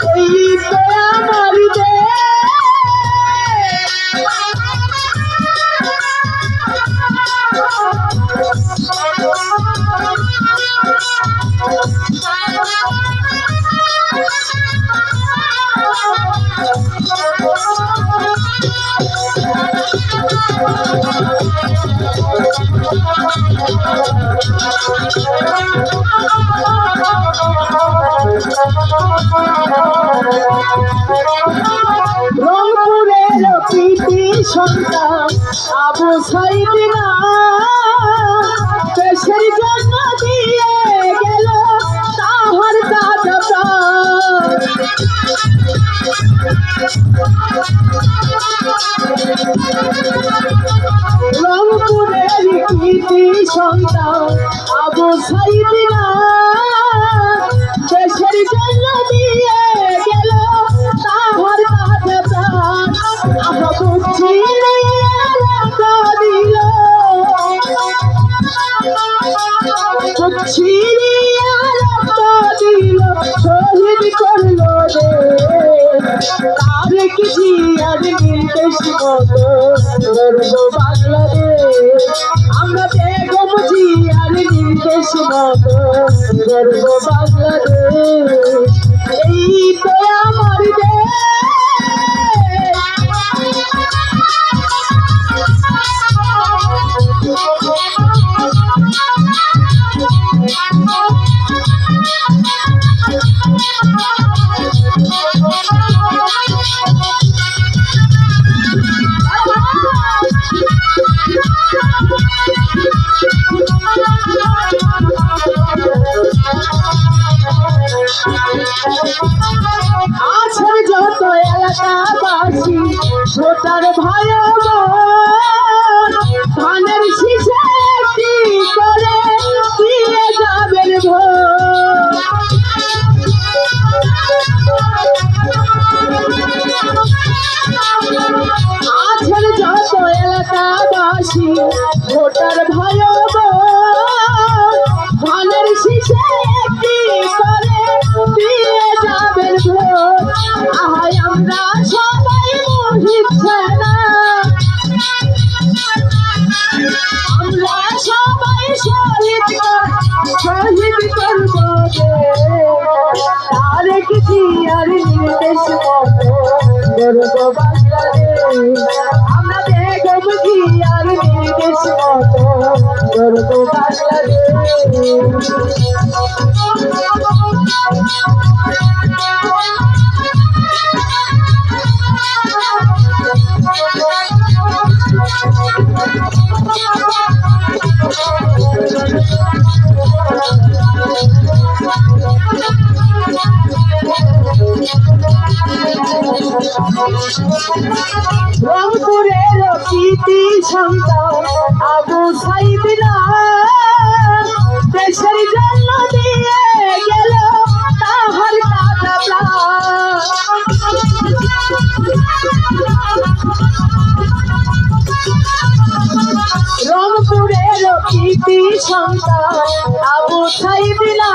এই তো আমার রংপুরের প্রীতি সন্তান আবু সাইদ না দেশের জন্য দিয়ে গেল তাহার দাদা প্রাণ। রংপুরের প্রীতি সন্তান আবু সাইদ না দেশের জন্য দিয়ে গেল তাহার দাদা প্রাণ। আমরা বুঝছি দিল বুঝছি দিল শহীদ করলো রে তার কিছু আর নির্দেশ মতো গর্ব বাংলাদেশ। আমরা বেগম জিয়ার নির্দেশ মতো গর্ব বাংলাদেশ। এই তো আমার দেশ। আছে যত এলাকাবাসী ভোটার ভাই ধানের শীষে একটি করে দিয়ে যাবেন ভোট। আছেন যত এলাকাবাসী ভোটার ভাই ধানের শীষে একটি করে দিয়ে যাবেন ভোট। আহাই আমরা সবাই মহিচ্ছে না আমরা সবাই শহীদ করব তারেক জিয়ার নির্দেশ মতো গর্ব বাংলাদেশ। আমরা বেগম জিয়ার নির্দেশ মতো গর্ব বাংলাদেশ। রংপুরের প্রীতি সন্তান আবু সাইদ না দেশের জন্য দিয়ে গেল তাহার দাদা প্রাণ। রংপুরের প্রীতি সন্তান আবু সাইদ না